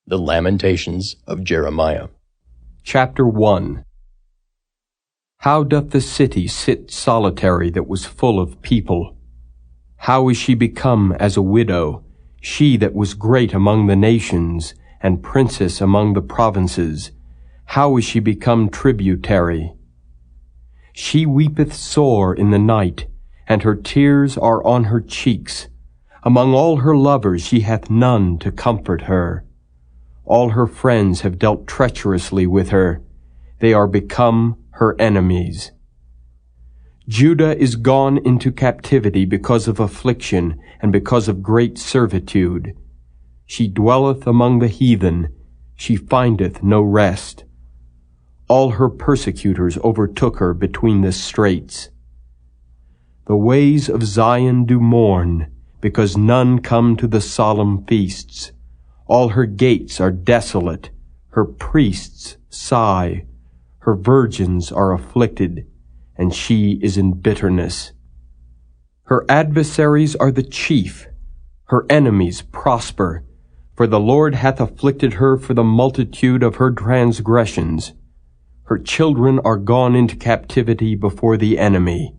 The Lamentations of Jeremiah. Chapter 1. How doth the city sit solitary that was full of people? How is she become as a widow, she that was great among the nations, and princess among the provinces? How is she become tributary? She weepeth sore in the night, and her tears are on her cheeks. Among all her lovers she hath none to comfort her. All her friends have dealt treacherously with her. They are become her enemies. Judah is gone into captivity because of affliction and because of great servitude. She dwelleth among the heathen. She findeth no rest. All her persecutors overtook her between the straits. The ways of Zion do mourn, because none come to the solemn feasts. All her gates are desolate, her priests sigh, her virgins are afflicted, and she is in bitterness. Her adversaries are the chief, her enemies prosper, for the Lord hath afflicted her for the multitude of her transgressions. Her children are gone into captivity before the enemy.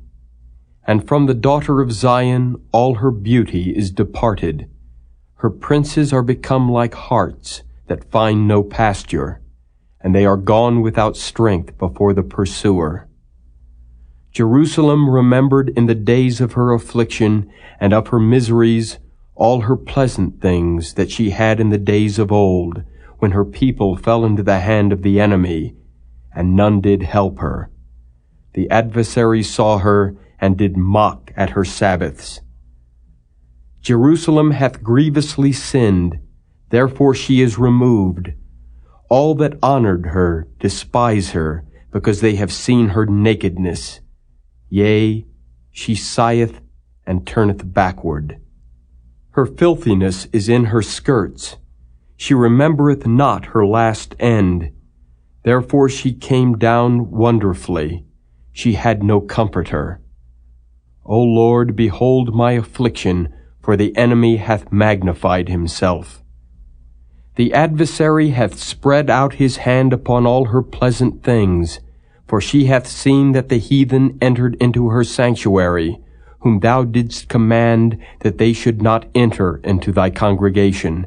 And from the daughter of Zion all her beauty is departed. Her princes are become like harts that find no pasture, and they are gone without strength before the pursuer. Jerusalem remembered in the days of her affliction and of her miseries all her pleasant things that she had in the days of old, when her people fell into the hand of the enemy, and none did help her. The adversaries saw her, and did mock at her Sabbaths. Jerusalem hath grievously sinned, therefore she is removed. All that honored her despise her, because they have seen her nakedness. Yea, she sigheth and turneth backward. Her filthiness is in her skirts. She remembereth not her last end. Therefore she came down wonderfully. She had no comforter. O Lord, behold my affliction, for the enemy hath magnified himself. The adversary hath spread out his hand upon all her pleasant things, for she hath seen that the heathen entered into her sanctuary, whom thou didst command that they should not enter into thy congregation.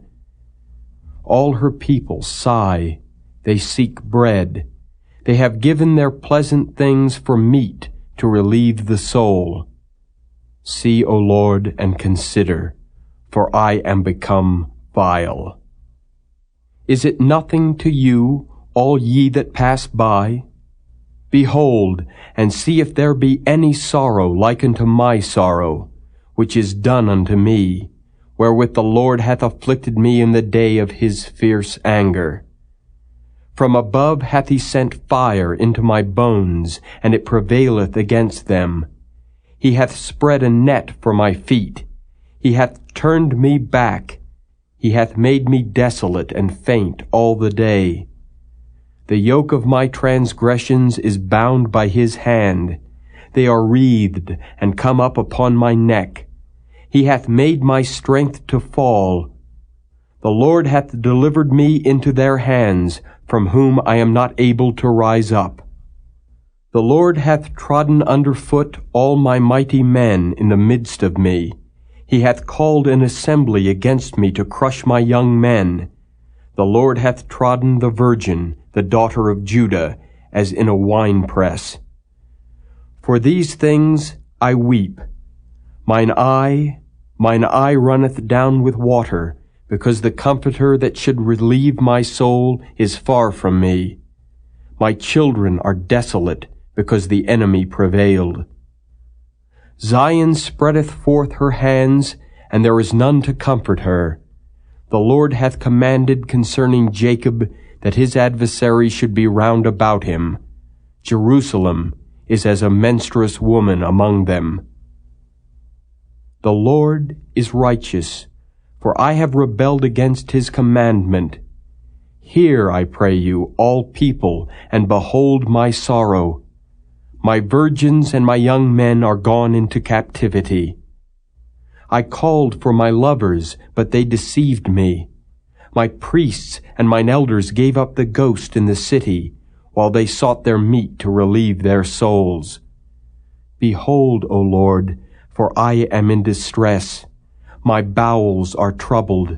All her people sigh, they seek bread. They have given their pleasant things for meat to relieve the soul. See, O Lord, and consider, for I am become vile. Is it nothing to you, all ye that pass by? Behold, and see if there be any sorrow like unto my sorrow, which is done unto me, wherewith the Lord hath afflicted me in the day of his fierce anger. From above hath he sent fire into my bones, and it prevaileth against them. He hath spread a net for my feet. He hath turned me back. He hath made me desolate and faint all the day. The yoke of my transgressions is bound by his hand. They are wreathed and come up upon my neck. He hath made my strength to fall. The Lord hath delivered me into their hands, from whom I am not able to rise up. The Lord hath trodden under foot all my mighty men in the midst of me. He hath called an assembly against me to crush my young men. The Lord hath trodden the virgin, the daughter of Judah, as in a winepress. For these things I weep. Mine eye runneth down with water, because the Comforter that should relieve my soul is far from me. My children are desolate, because the enemy prevailed. Zion spreadeth forth her hands, and there is none to comfort her. The Lord hath commanded concerning Jacob that his adversary should be round about him. Jerusalem is as a menstruous woman among them. The Lord is righteous, for I have rebelled against his commandment. Hear, I pray you, all people, and behold my sorrow. My virgins and my young men are gone into captivity. I called for my lovers, but they deceived me. My priests and mine elders gave up the ghost in the city, while they sought their meat to relieve their souls. Behold, O Lord, for I am in distress. My bowels are troubled.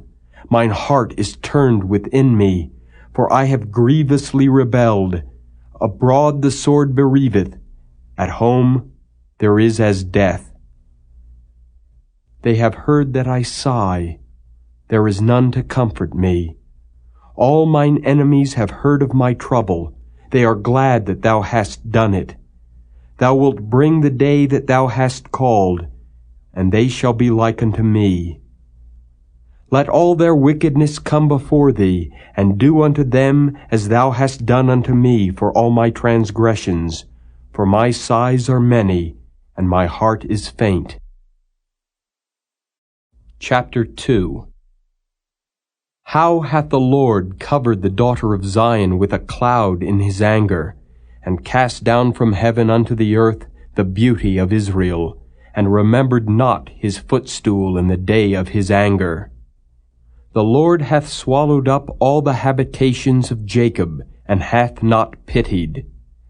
Mine heart is turned within me, for I have grievously rebelled. Abroad the sword bereaveth. At home there is as death. They have heard that I sigh. There is none to comfort me. All mine enemies have heard of my trouble. They are glad that thou hast done it. Thou wilt bring the day that thou hast called, and they shall be like unto me. Let all their wickedness come before thee, and do unto them as thou hast done unto me for all my transgressions. For my sighs are many, and my heart is faint. Chapter 2. How hath the Lord covered the daughter of Zion with a cloud in his anger, and cast down from heaven unto the earth the beauty of Israel, and remembered not his footstool in the day of his anger. The Lord hath swallowed up all the habitations of Jacob, and hath not pitied.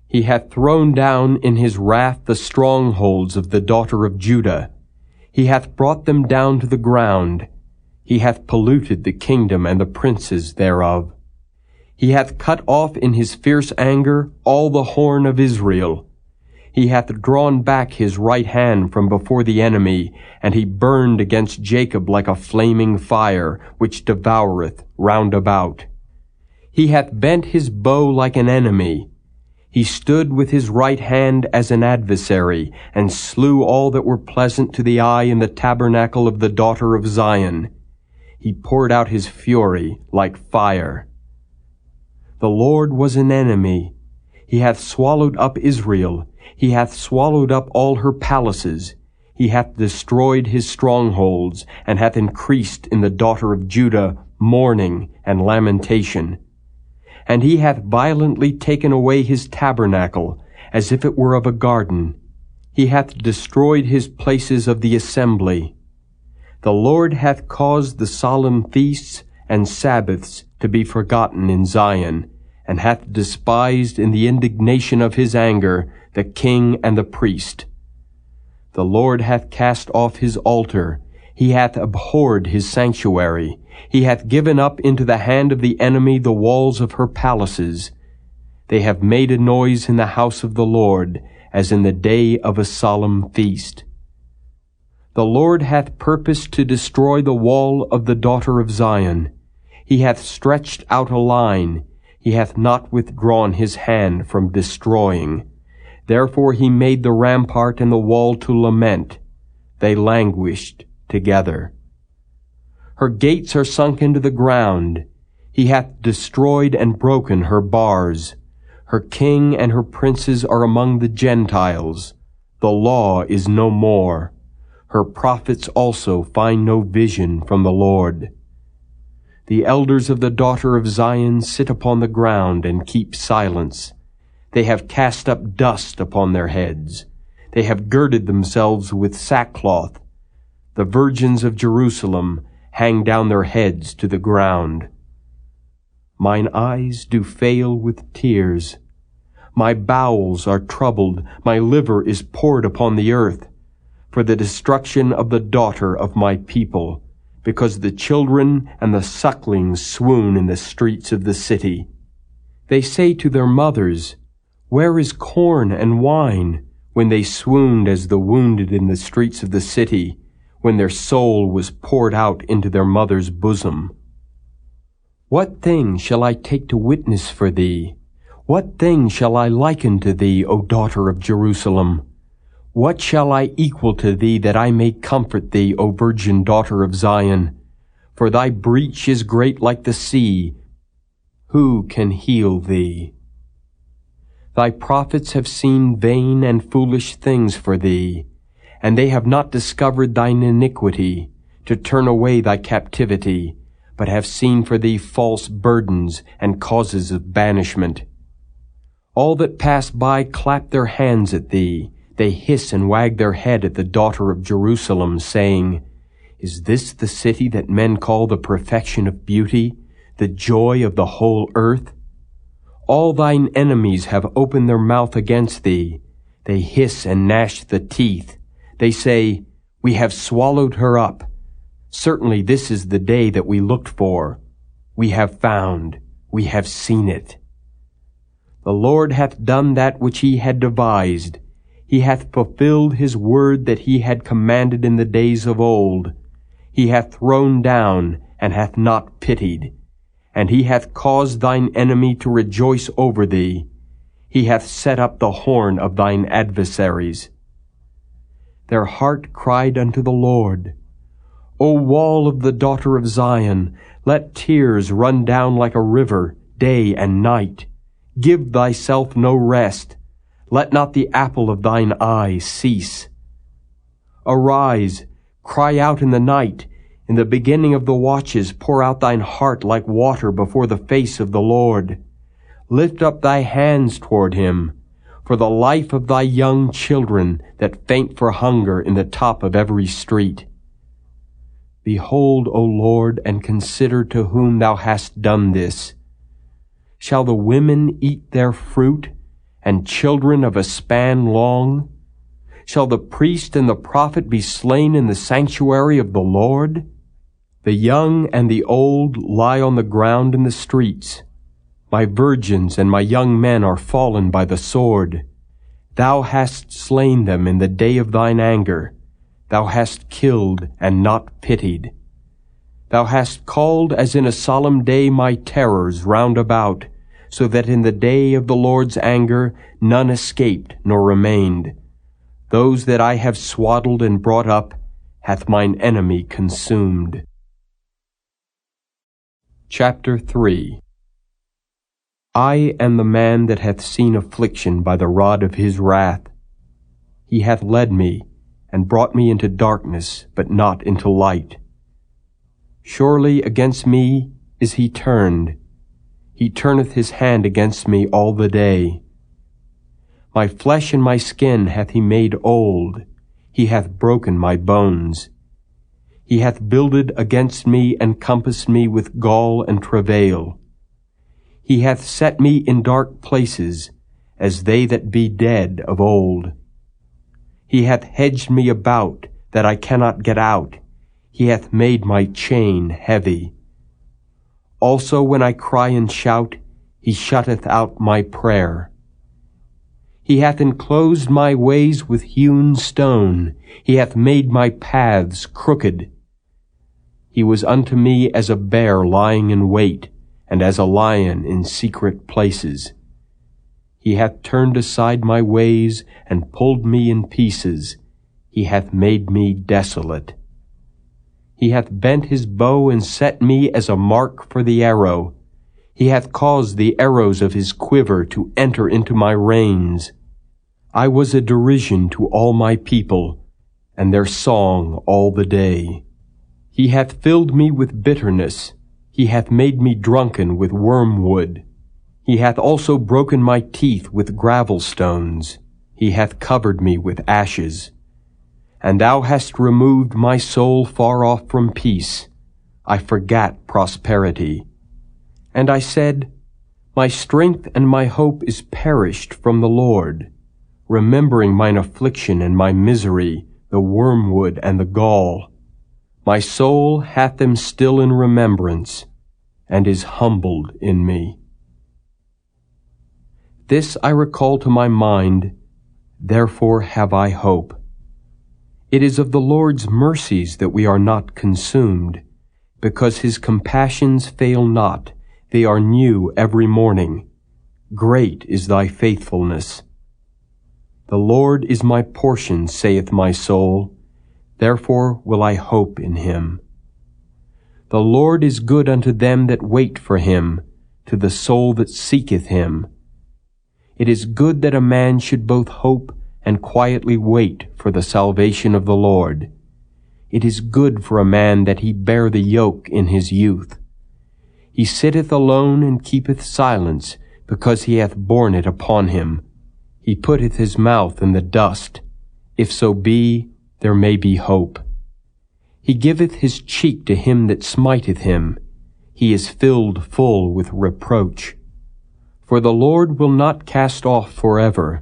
He hath thrown down in his wrath the strongholds of the daughter of Judah. He hath brought them down to the ground. He hath polluted the kingdom and the princes thereof. He hath cut off in his fierce anger all the horn of Israel. He hath drawn back his right hand from before the enemy, and he burned against Jacob like a flaming fire, which devoureth round about. He hath bent his bow like an enemy. He stood with his right hand as an adversary, and slew all that were pleasant to the eye in the tabernacle of the daughter of Zion. He poured out his fury like fire. The Lord was an enemy. He hath swallowed up Israel. He hath swallowed up all her palaces. He hath destroyed his strongholds, and hath increased in the daughter of Judah mourning and lamentation. And he hath violently taken away his tabernacle, as if it were of a garden. He hath destroyed his places of the assembly. The Lord hath caused the solemn feasts and Sabbaths to be forgotten in Zion, and hath despised in the indignation of his anger the king and the priest. The Lord hath cast off his altar. He hath abhorred his sanctuary. He hath given up into the hand of the enemy the walls of her palaces. They have made a noise in the house of the Lord, as in the day of a solemn feast. The Lord hath purposed to destroy the wall of the daughter of Zion. He hath stretched out a line. He hath not withdrawn his hand from destroying. Therefore he made the rampart and the wall to lament. They languished together. Her gates are sunk into the ground. He hath destroyed and broken her bars. Her king and her princes are among the Gentiles. The law is no more. Her prophets also find no vision from the Lord. The elders of the daughter of Zion sit upon the ground and keep silence. They have cast up dust upon their heads. They have girded themselves with sackcloth. The virgins of Jerusalem hang down their heads to the ground. Mine eyes do fail with tears. My bowels are troubled. My liver is poured upon the earth, for the destruction of the daughter of my people, because the children and the sucklings swoon in the streets of the city. They say to their mothers, Where is corn and wine? When they swooned as the wounded in the streets of the city, when their soul was poured out into their mother's bosom. What thing shall I take to witness for thee? What thing shall I liken to thee, O daughter of Jerusalem? What shall I equal to thee, that I may comfort thee, O virgin daughter of Zion? For thy breach is great like the sea. Who can heal thee? Thy prophets have seen vain and foolish things for thee, and they have not discovered thine iniquity, to turn away thy captivity, but have seen for thee false burdens and causes of banishment. All that pass by clap their hands at thee. They hiss and wag their head at the daughter of Jerusalem, saying, Is this the city that men call the perfection of beauty, the joy of the whole earth? All thine enemies have opened their mouth against thee. They hiss and gnash the teeth. They say, We have swallowed her up. Certainly this is the day that we looked for. We have found, we have seen it. The Lord hath done that which he had devised. He hath fulfilled his word that he had commanded in the days of old. He hath thrown down, and hath not pitied. And he hath caused thine enemy to rejoice over thee. He hath set up the horn of thine adversaries. Their heart cried unto the Lord, O wall of the daughter of Zion, let tears run down like a river, day and night. Give thyself no rest. Let not the apple of thine eye cease. Arise, cry out in the night. In the beginning of the watches pour out thine heart like water before the face of the Lord. Lift up thy hands toward him, for the life of thy young children that faint for hunger in the top of every street. Behold, O Lord, and consider to whom thou hast done this. Shall the women eat their fruit, and children of a span long? Shall the priest and the prophet be slain in the sanctuary of the Lord? The young and the old lie on the ground in the streets. My virgins and my young men are fallen by the sword. Thou hast slain them in the day of thine anger. Thou hast killed and not pitied. Thou hast called as in a solemn day my terrors round about, so that in the day of the Lord's anger none escaped nor remained. Those that I have swaddled and brought up hath mine enemy consumed. Chapter 3. I am the man that hath seen affliction by the rod of his wrath. He hath led me, and brought me into darkness, but not into light. Surely against me is he turned. He turneth his hand against me all the day. My flesh and my skin hath he made old. He hath broken my bones. He hath builded against me and compassed me with gall and travail. He hath set me in dark places, as they that be dead of old. He hath hedged me about, that I cannot get out. He hath made my chain heavy. Also when I cry and shout, he shutteth out my prayer. He hath enclosed my ways with hewn stone. He hath made my paths crooked. He was unto me as a bear lying in wait, and as a lion in secret places. He hath turned aside my ways, and pulled me in pieces. He hath made me desolate. He hath bent his bow, and set me as a mark for the arrow. He hath caused the arrows of his quiver to enter into my reins. I was a derision to all my people, and their song all the day. He hath filled me with bitterness. He hath made me drunken with wormwood. He hath also broken my teeth with gravel stones. He hath covered me with ashes. And thou hast removed my soul far off from peace. I forgat prosperity. And I said, My strength and my hope is perished from the Lord, remembering mine affliction and my misery, the wormwood and the gall. My soul hath them still in remembrance, and is humbled in me. This I recall to my mind, therefore have I hope. It is of the Lord's mercies that we are not consumed, because his compassions fail not, they are new every morning. Great is thy faithfulness. The Lord is my portion, saith my soul, therefore will I hope in him. The Lord is good unto them that wait for him, to the soul that seeketh him. It is good that a man should both hope and quietly wait for the salvation of the Lord. It is good for a man that he bear the yoke in his youth. He sitteth alone and keepeth silence, because he hath borne it upon him. He putteth his mouth in the dust. If so be, there may be hope. He giveth his cheek to him that smiteth him. he is filled full with reproach. For the Lord will not cast off forever,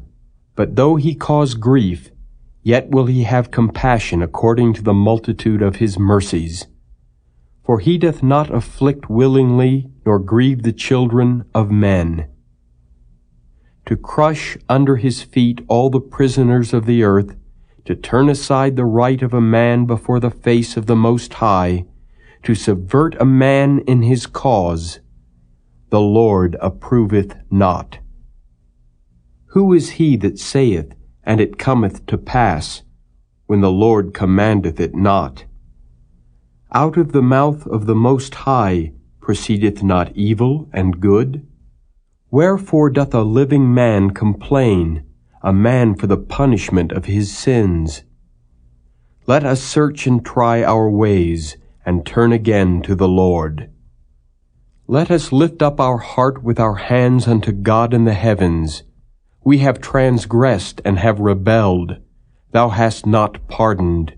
but though he cause grief, yet will he have compassion according to the multitude of his mercies. For he doth not afflict willingly, nor grieve the children of men. To crush under his feet all the prisoners of the earth, to turn aside the right of a man before the face of the Most High, to subvert a man in his cause, the Lord approveth not. Who is he that saith, and it cometh to pass, when the Lord commandeth it not? Out of the mouth of the Most High proceedeth not evil and good? Wherefore doth a living man complain, a man for the punishment of his sins? Let us search and try our ways, and turn again to the Lord. Let us lift up our heart with our hands unto God in the heavens. We have transgressed and have rebelled. Thou hast not pardoned.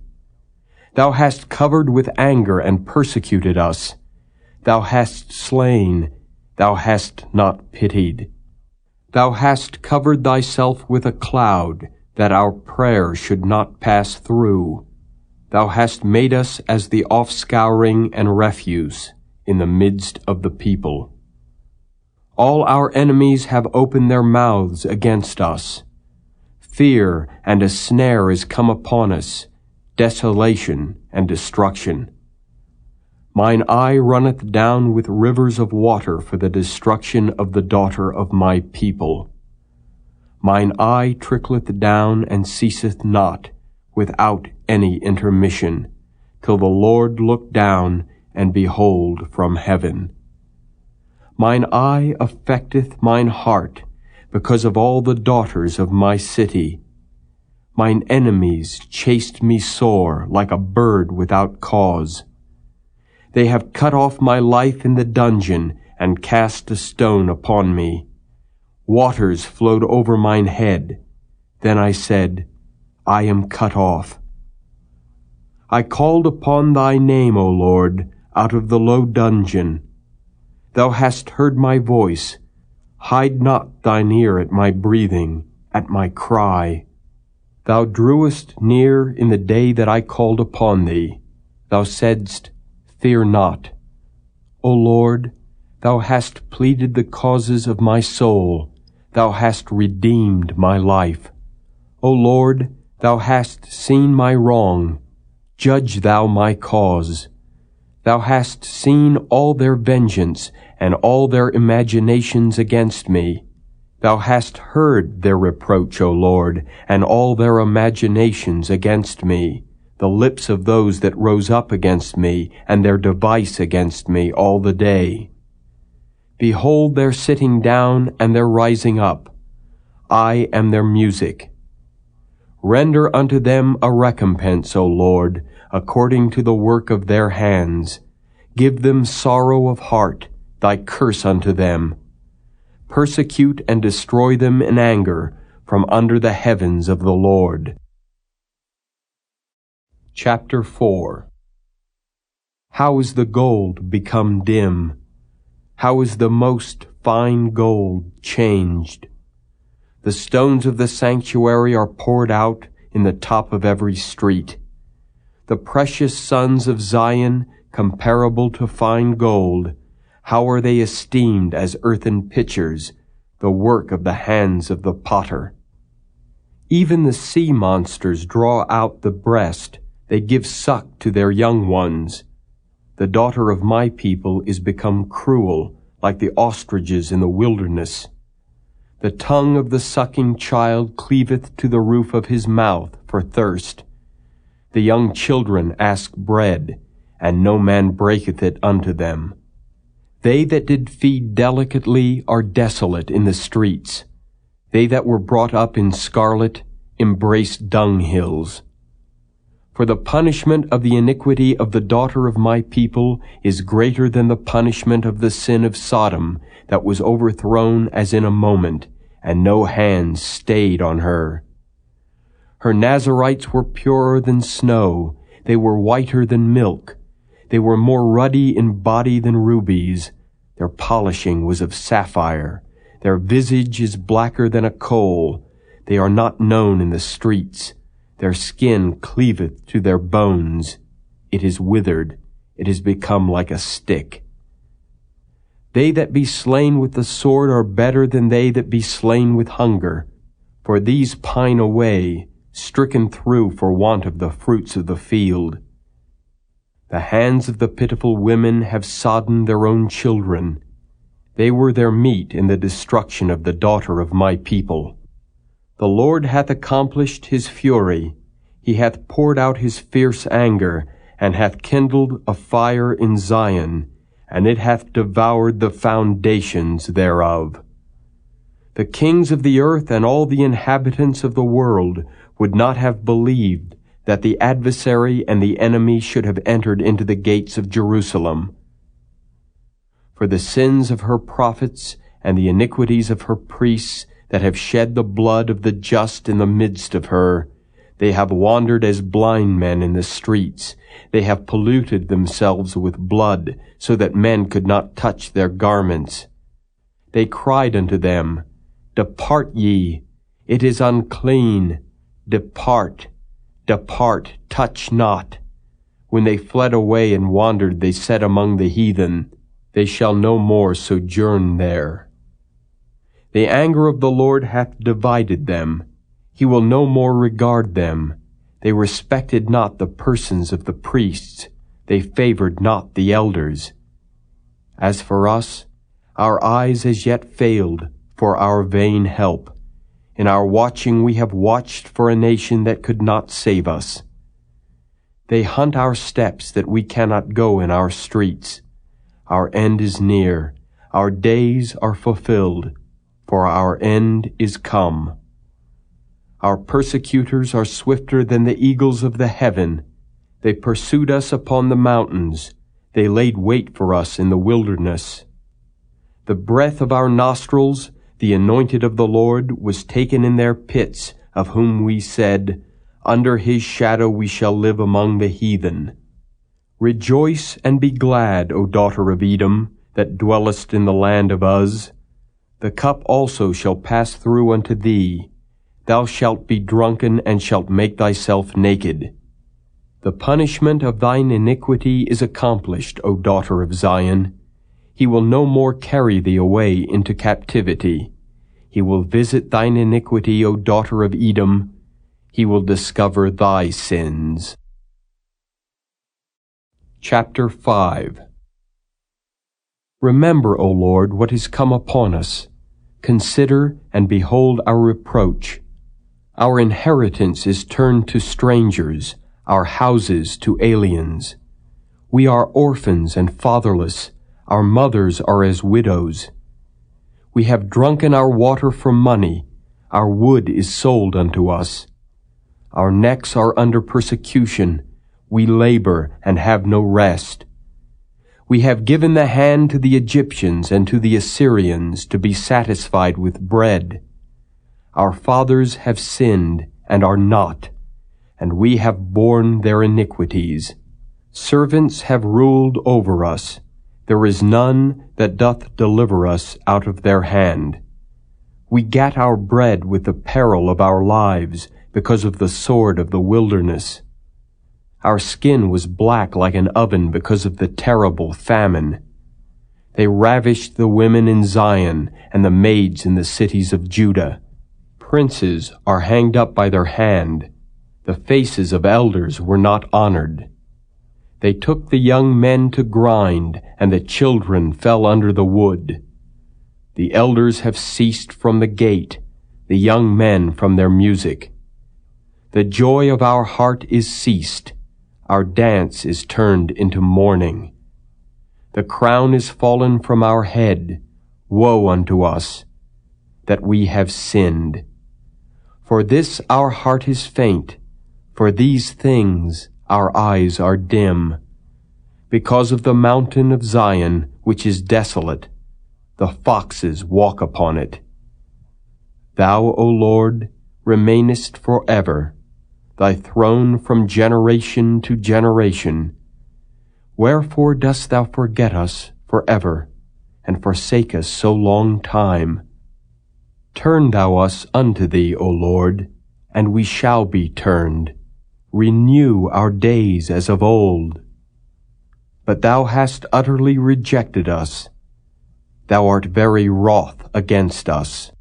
Thou hast covered with anger and persecuted us. Thou hast slain. Thou hast not pitied. Thou hast covered thyself with a cloud, that our prayer should not pass through. Thou hast made us as the offscouring and refuse in the midst of the people. All our enemies have opened their mouths against us. Fear and a snare is come upon us, desolation and destruction. Mine eye runneth down with rivers of water for the destruction of the daughter of my people. Mine eye trickleth down and ceaseth not, without any intermission, till the Lord look down and behold from heaven. Mine eye affecteth mine heart, because of all the daughters of my city. Mine enemies chased me sore, like a bird without cause. They have cut off my life in the dungeon, and cast a stone upon me. Waters flowed over mine head. Then I said, I am cut off. I called upon thy name, O Lord, out of the low dungeon. Thou hast heard my voice. Hide not thine ear at my breathing, at my cry. Thou drewest near in the day that I called upon thee. Thou saidst, Fear not. O Lord, thou hast pleaded the causes of my soul. Thou hast redeemed my life. O Lord, thou hast seen my wrong. Judge thou my cause. Thou hast seen all their vengeance, and all their imaginations against me. Thou hast heard their reproach, O Lord, and all their imaginations against me, the lips of those that rose up against me, and their device against me all the day. Behold their sitting down and their rising up. I am their music. Render unto them a recompense, O Lord, according to the work of their hands. Give them sorrow of heart, thy curse unto them. Persecute and destroy them in anger from under the heavens of the Lord. Chapter 4. How is the gold become dim? How is the most fine gold changed? The stones of the sanctuary are poured out in the top of every street. The precious sons of Zion, comparable to fine gold, how are they esteemed as earthen pitchers, the work of the hands of the potter? Even the sea monsters draw out the breast, they give suck to their young ones. The daughter of my people is become cruel, like the ostriches in the wilderness. The tongue of the sucking child cleaveth to the roof of his mouth for thirst. The young children ask bread, and no man breaketh it unto them. They that did feed delicately are desolate in the streets. They that were brought up in scarlet embrace dunghills. For the punishment of the iniquity of the daughter of my people is greater than the punishment of the sin of Sodom, that was overthrown as in a moment, and no hand stayed on her. Her Nazarites were purer than snow, they were whiter than milk. They were more ruddy in body than rubies. Their polishing was of sapphire. Their visage is blacker than a coal. They are not known in the streets. Their skin cleaveth to their bones. It is withered. It is become like a stick. They that be slain with the sword are better than they that be slain with hunger. For these pine away, stricken through for want of the fruits of the field. The hands of the pitiful women have sodden their own children. They were their meat in the destruction of the daughter of my people. The Lord hath accomplished his fury. He hath poured out his fierce anger, and hath kindled a fire in Zion, and it hath devoured the foundations thereof. The kings of the earth and all the inhabitants of the world would not have believed that the adversary and the enemy should have entered into the gates of Jerusalem. For the sins of her prophets and the iniquities of her priests that have shed the blood of the just in the midst of her, they have wandered as blind men in the streets. They have polluted themselves with blood, so that men could not touch their garments. They cried unto them, Depart ye, it is unclean. Depart, depart, touch not. When they fled away and wandered, they said among the heathen, They shall no more sojourn there. The anger of the Lord hath divided them. He will no more regard them. They respected not the persons of the priests. They favored not the elders. As for us, our eyes as yet failed for our vain help. In our watching we have watched for a nation that could not save us. They hunt our steps that we cannot go in our streets. Our end is near. Our days are fulfilled, for our end is come. Our persecutors are swifter than the eagles of the heaven. They pursued us upon the mountains. They laid wait for us in the wilderness. The breath of our nostrils, the anointed of the Lord, was taken in their pits, of whom we said, Under his shadow we shall live among the heathen. Rejoice and be glad, O daughter of Edom, that dwellest in the land of Uz. The cup also shall pass through unto thee. Thou shalt be drunken, and shalt make thyself naked. The punishment of thine iniquity is accomplished, O daughter of Zion. He will no more carry thee away into captivity. He will visit thine iniquity, O daughter of Edom. He will discover thy sins. Chapter 5. Remember, O Lord, what is come upon us. Consider and behold our reproach. Our inheritance is turned to strangers, our houses to aliens. We are orphans and fatherless. Our mothers are as widows. We have drunken our water for money. Our wood is sold unto us. Our necks are under persecution. We labor and have no rest. We have given the hand to the Egyptians and to the Assyrians to be satisfied with bread. Our fathers have sinned and are not, and we have borne their iniquities. Servants have ruled over us. There is none that doth deliver us out of their hand. We gat our bread with the peril of our lives, because of the sword of the wilderness. Our skin was black like an oven because of the terrible famine. They ravished the women in Zion and the maids in the cities of Judah. Princes are hanged up by their hand. The faces of elders were not honored. They took the young men to grind, and the children fell under the wood. The elders have ceased from the gate, the young men from their music. The joy of our heart is ceased. Our dance is turned into mourning. The crown is fallen from our head. Woe unto us, that we have sinned. For this our heart is faint. For these things our eyes are dim. Because of the mountain of Zion, which is desolate, the foxes walk upon it. Thou, O Lord, remainest forever, thy throne from generation to generation. Wherefore dost thou forget us forever, and forsake us so long time? Turn thou us unto thee, O Lord, and we shall be turned. Renew our days as of old. But thou hast utterly rejected us. Thou art very wroth against us.